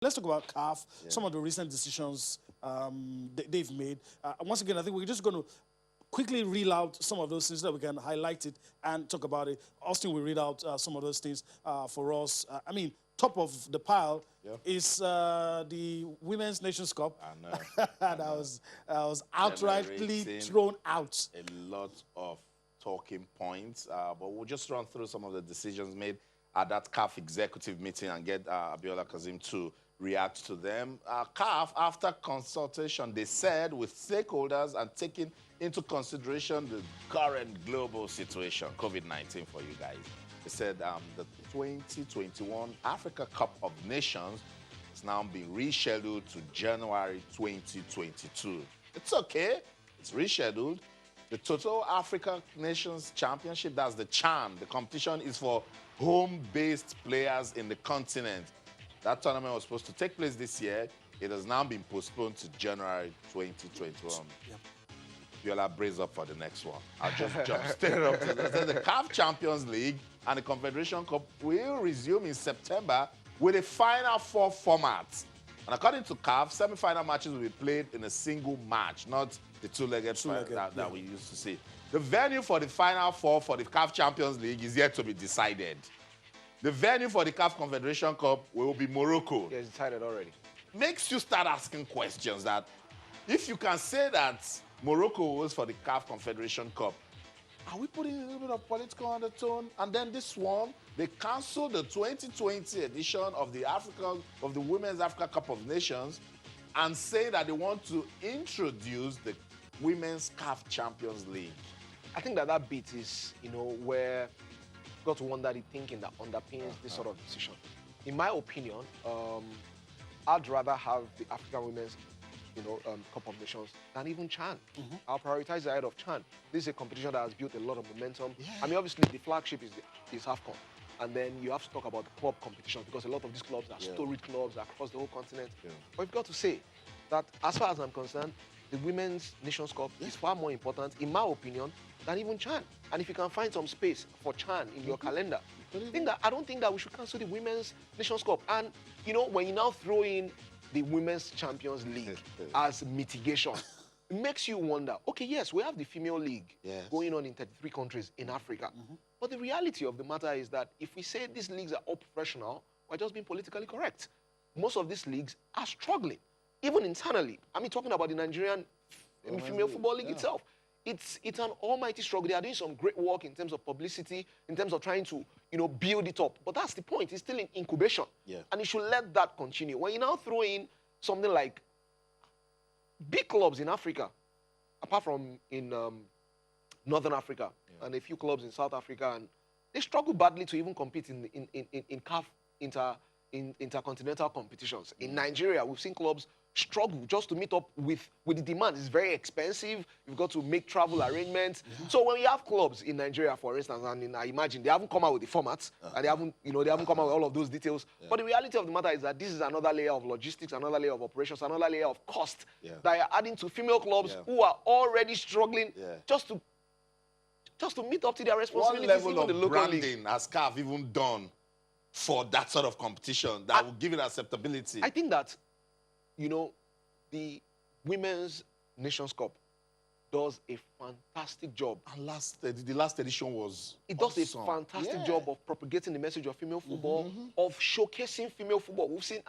Let's talk about CAF, some of the recent decisions they've made. Once again, I think we're just going to quickly reel out some of those things so that we can highlight it and talk about it. Austin will read out some of those things for us. I mean, top of the pile is the Women's Nations Cup. I know. that was outrightly thrown out. A lot of talking points, but we'll just run through some of the decisions made at that CAF executive meeting and get Abiola Kazim to react to them. CAF, after consultation, they said with stakeholders and taking into consideration the current global situation, COVID-19 for you guys, they said the 2021 Africa Cup of Nations is now being rescheduled to January 2022. It's okay. It's rescheduled. The Total Africa Nations Championship, that's the CHAN. The competition is for home-based players in the continent. That tournament was supposed to take place this year. It has now been postponed to January 2021. Viola, brace up for the next one. I'll just jump straight up to this. The CAF Champions League and the Confederation Cup will resume in September with a Final Four format. And according to CAF, semi-final matches will be played in a single match, not the two-legged that we used to see. The venue for the Final Four for the CAF Champions League is yet to be decided. The venue for the CAF Confederation Cup will be Morocco. Yeah, it's decided already. Makes you start asking questions that if you can say that Morocco was for the CAF Confederation Cup, are we putting a little bit of political undertone? And then this one, they canceled the 2020 edition of the Women's Africa Cup of Nations and say that they want to introduce the Women's CAF Champions League. I think that bit is, where you've got to wonder the thinking that underpins this sort of decision. In my opinion, I'd rather have the African Women's Cup of Nations than even CHAN. I'll prioritize ahead of CHAN. This is a competition that has built a lot of momentum. I mean, obviously, the flagship is AFCON. And then you have to talk about the club competition because a lot of these clubs are storied clubs across the whole continent. But you've got to say that, as far as I'm concerned, the Women's Nations Cup is far more important, in my opinion, than even CHAN. And if you can find some space for CHAN in your calendar, I don't think that we should cancel the Women's Nations Cup. And, when you now throw in the Women's Champions League as mitigation, it makes you wonder, okay, yes, we have the female league going on in 33 countries in Africa. But the reality of the matter is that if we say these leagues are all professional, we're just being politically correct. Most of these leagues are struggling, even internally. I mean, talking about the Nigerian female football league itself. It's an almighty struggle. They are doing some great work in terms of publicity, in terms of trying to, build it up. But that's the point. It's still in incubation. And you should let that continue. When you now throw in something like big clubs in Africa, apart from in Northern Africa and a few clubs in South Africa, and they struggle badly to even compete in CAF intercontinental competitions. In Nigeria, we've seen clubs struggle just to meet up with the demand. It's very expensive. You've got to make travel arrangements. So when you have clubs in Nigeria, for instance, and I imagine they haven't come out with the formats, and they haven't come out with all of those details. But the reality of the matter is that this is another layer of logistics, another layer of operations, another layer of cost that are adding to female clubs who are already struggling just to meet up to their responsibilities. What level of branding has CAF even done for that sort of competition that will give it acceptability? I think that, the Women's Nations Cup does a fantastic job. And the last edition was does a fantastic job of propagating the message of female football, of showcasing female football. We've seen,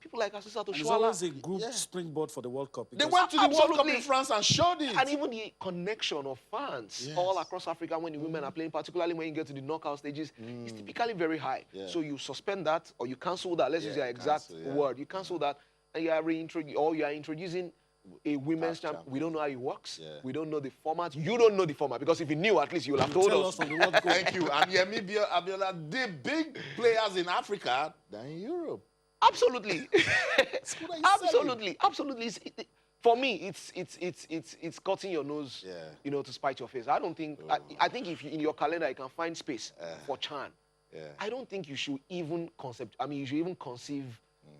people like Asisa Toshuala. It's always a good springboard for the World Cup. They went to the World Cup in France and showed it. And even the connection of fans all across Africa when the women are playing, particularly when you get to the knockout stages, is typically very high. So you suspend that or you cancel that. Let's use your exact word. You cancel that and you are introducing a women's champ. We don't know how it works. We don't know the format. You don't know the format because if you knew, at least you would have told us. Thank you. And Yemi Abiola, the big players in Africa than in Europe. Absolutely. Absolutely. For me, it's cutting your nose, to spite your face. I don't think. I think if in your calendar you can find space for CHAN, I don't think you should even you should even conceive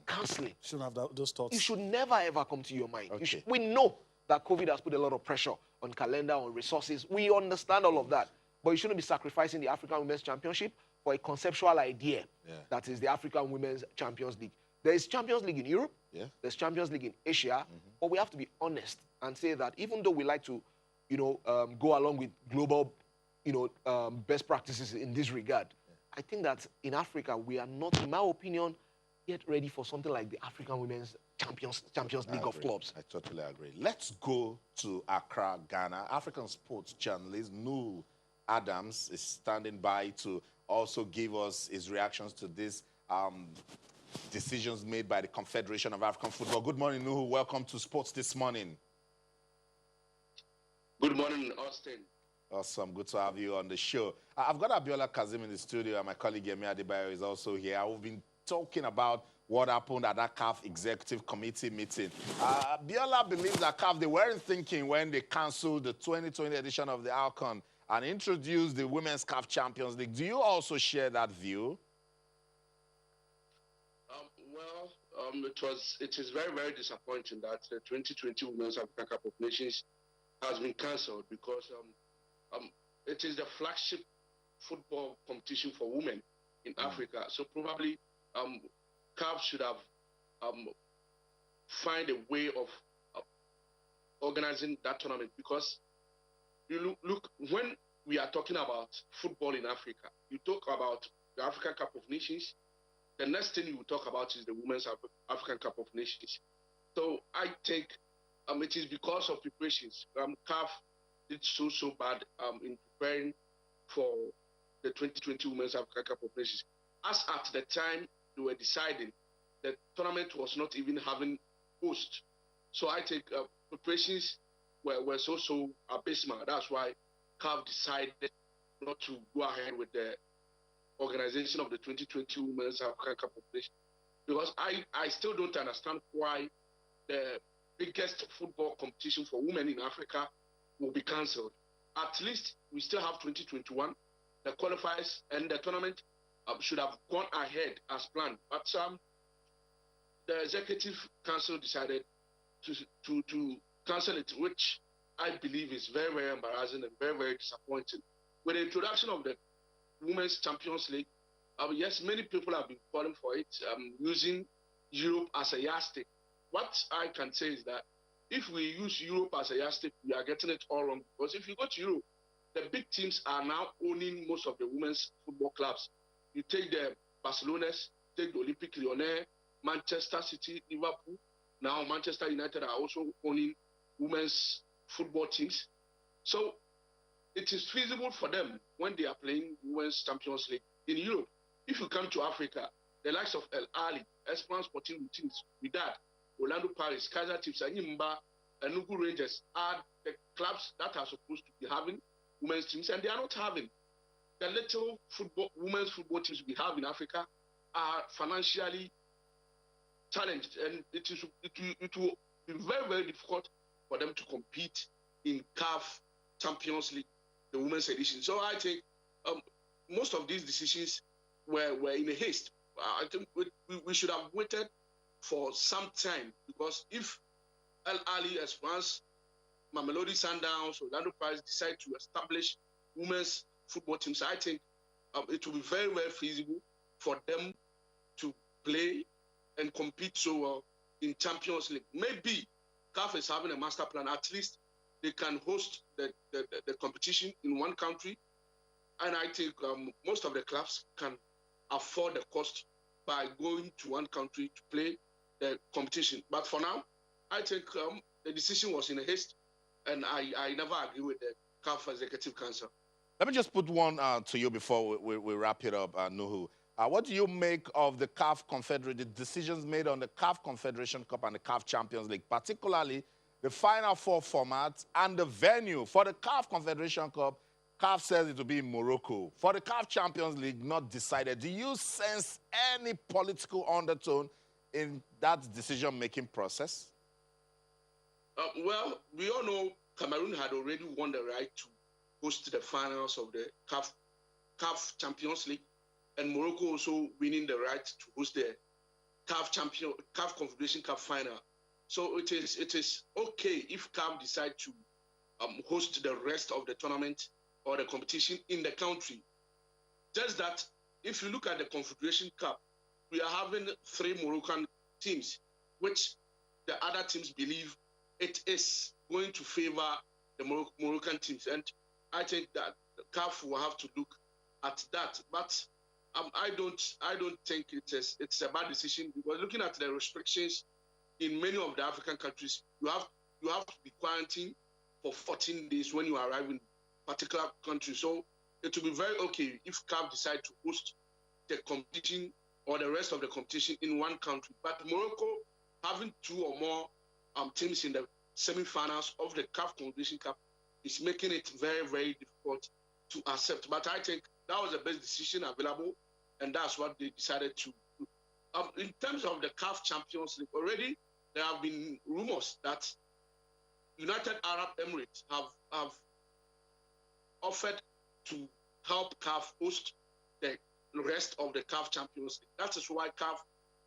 cancelling. Shouldn't have those thoughts. It should never ever come to your mind. We know that COVID has put a lot of pressure on calendar, on resources. We understand all of that, but you shouldn't be sacrificing the African Women's Championship for a conceptual idea that is the African Women's Champions League. There is Champions League in Europe. Yeah. There's Champions League in Asia. But we have to be honest and say that even though we like to, go along with global, best practices in this regard, I think that in Africa we are not, in my opinion, yet ready for something like the African Women's Champions League of Clubs. I totally agree. Let's go to Accra, Ghana. African sports journalist Nuhu Adams is standing by to also give us his reactions to these decisions made by the Confederation of African Football. Good morning, Nuhu. Welcome to Sports This Morning. Good morning, Austin. Awesome. Good to have you on the show. I've got Abiola Kazim in the studio, and my colleague Yemi Adebayo is also here. We've been talking about what happened at that CAF Executive Committee meeting. Abiola believes that CAF, they weren't thinking when they cancelled the 2020 edition of the ALCON and introduced the Women's CAF Champions League. Do you also share that view? It is very, very disappointing that the 2020 Women's African Cup of Nations has been cancelled because it is the flagship football competition for women in Africa. So probably CAF should have find a way of organizing that tournament, because you look when we are talking about football in Africa, you talk about the African Cup of Nations. The next thing you will talk about is the Women's African Cup of Nations. So I think it is because of preparations. CAF did so bad in preparing for the 2020 Women's African Cup of Nations. As at the time they were deciding, the tournament was not even having host. So I think preparations were so abysmal. That's why CAF decided not to go ahead with the organization of the 2020 Women's African Cup of Nations. Because I still don't understand why the biggest football competition for women in Africa will be cancelled. At least we still have 2021. The qualifiers and the tournament should have gone ahead as planned. But the Executive Council decided to cancel it, which I believe is very, very embarrassing and very, very disappointing. With the introduction of the Women's Champions League, yes, many people have been calling for it, using Europe as a yardstick. What I can say is that if we use Europe as a yardstick, we are getting it all wrong. Because if you go to Europe, the big teams are now owning most of the women's football clubs. You take the Barcelonas, take the Olympique Lyonnais, Manchester City, Liverpool. Now Manchester United are also owning women's football teams. So it is feasible for them when they are playing Women's Champions League in Europe. If you come to Africa, the likes of El Ali, Esperance Sporting teams, Wydad, Orlando Paris, Kaizer Chiefs, Enyimba, Enugu Rangers are the clubs that are supposed to be having women's teams, and they are not having. The little women's football teams we have in Africa are financially challenged, and it will be very, very difficult for them to compete in CAF Champions League, the women's edition. So I think most of these decisions were in a haste. I think we should have waited for some time, because if Al Ali, Esperance, Mamelodi Sundowns, Orlando Pirates decide to establish women's football teams, I think it will be very, very feasible for them to play and compete so well in Champions League. Maybe CAF is having a master plan. At least they can host the competition in one country, and I think most of the clubs can afford the cost by going to one country to play the competition. But for now, I think the decision was in a haste, and I never agree with the CAF Executive Council. Let me just put one to you before we wrap it up, Nuhu. What do you make of the CAF Confederation, the decisions made on the CAF Confederation Cup and the CAF Champions League, particularly the Final Four format and the venue? For the CAF Confederation Cup, CAF says it will be in Morocco. For the CAF Champions League, not decided. Do you sense any political undertone in that decision-making process? Well, we all know Cameroon had already won the right to host the finals of the CAF Champions League, and Morocco also winning the right to host the CAF Confederation Cup final. So it is okay if CAF decide to host the rest of the tournament or the competition in the country. Just that if you look at the Confederation Cup, we are having 3 Moroccan teams, which the other teams believe it is going to favor the Moroccan teams. And I think that the CAF will have to look at that. But I don't think it's a bad decision, because looking at the restrictions in many of the African countries, you have to be quarantined for 14 days when you arrive in particular country. So it will be very okay if CAF decide to host the competition or the rest of the competition in one country. But Morocco having 2 or more teams in the semi-finals of the CAF Confederation Cup is making it very, very difficult to accept. But I think that was the best decision available, and that's what they decided to do. In terms of the CAF Champions League, already there have been rumors that United Arab Emirates have offered to help CAF host the rest of the CAF Champions League. That is why CAF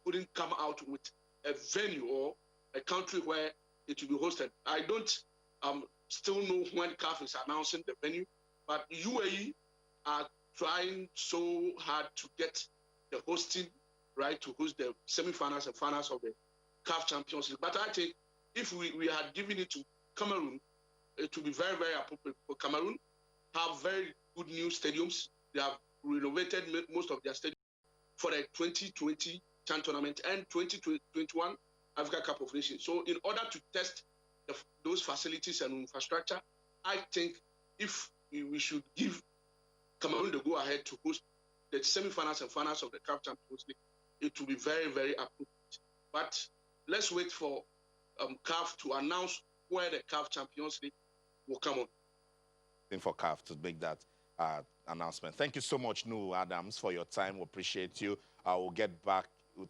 couldn't come out with a venue or a country where it will be hosted. I don't still know when CAF is announcing the venue, but UAE are trying so hard to get the hosting right to host the semi-finals and finals of the CAF Champions League. But I think if we had given it to Cameroon, it would be very, very appropriate. For Cameroon have very good new stadiums. They have renovated most of their stadiums for the 2020 Chan tournament and 2021 Africa Cup of Nations. So in order to test those facilities and infrastructure, I think if we should give Cameroon the go-ahead to host the semi-finals and finals of the CAF Champions League, it will be very, very appropriate. But let's wait for CAF to announce where the CAF Champions League will come on. For CAF to make that announcement. Thank you so much, Nu Adams, for your time. We appreciate you. I will get back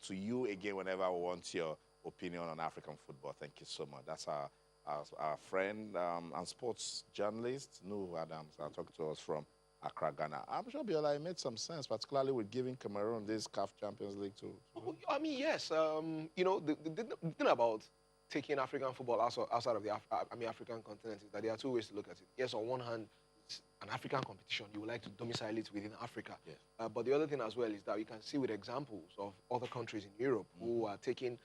to you again whenever I want your opinion on African football. Thank you so much. That's our friend and sports journalist, Nu Adams. Talked to us from Accra, Ghana. I'm sure, Biola, it made some sense, particularly with giving Cameroon this CAF Champions League too. I mean, yes. You know, the thing about taking African football outside of the African continent is that there are 2 ways to look at it. Yes, on one hand, it's an African competition. You would like to domicile it within Africa. Yes. But the other thing as well is that you can see with examples of other countries in Europe who are taking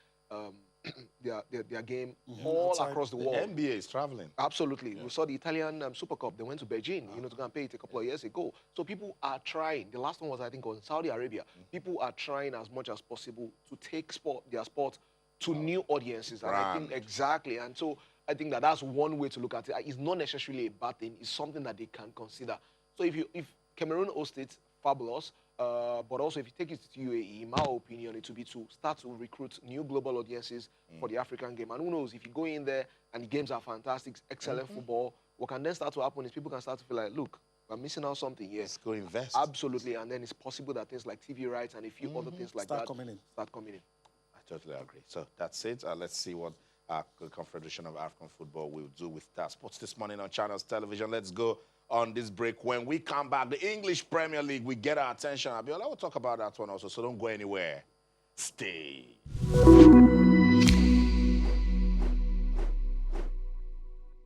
their game all across the world. The NBA is traveling. Absolutely. Yeah. We saw the Italian Super Cup. They went to Beijing, you know, to go and pay it a couple of years ago. So people are trying. The last one was, I think, on Saudi Arabia. People are trying as much as possible to take their sport to new audiences. And I think exactly. And so I think that's one way to look at it. It's not necessarily a bad thing. It's something that they can consider. So if Cameroon hosts it, fabulous. But also, if you take it to UAE, in my opinion, it will be to start to recruit new global audiences for the African game. And who knows, if you go in there and the games are fantastic, excellent football, what can then start to happen is people can start to feel like, look, we're missing out something here. Let's go invest. Absolutely. And then it's possible that things like TV rights and a few other things like that start coming in. I totally agree. So that's it. Let's see what the Confederation of African Football will do with that. Sports this morning on Channels Television. Let's go on this break. When we come back, the English Premier League, we get our attention. Abiola will talk about that one also, so don't go anywhere. Stay.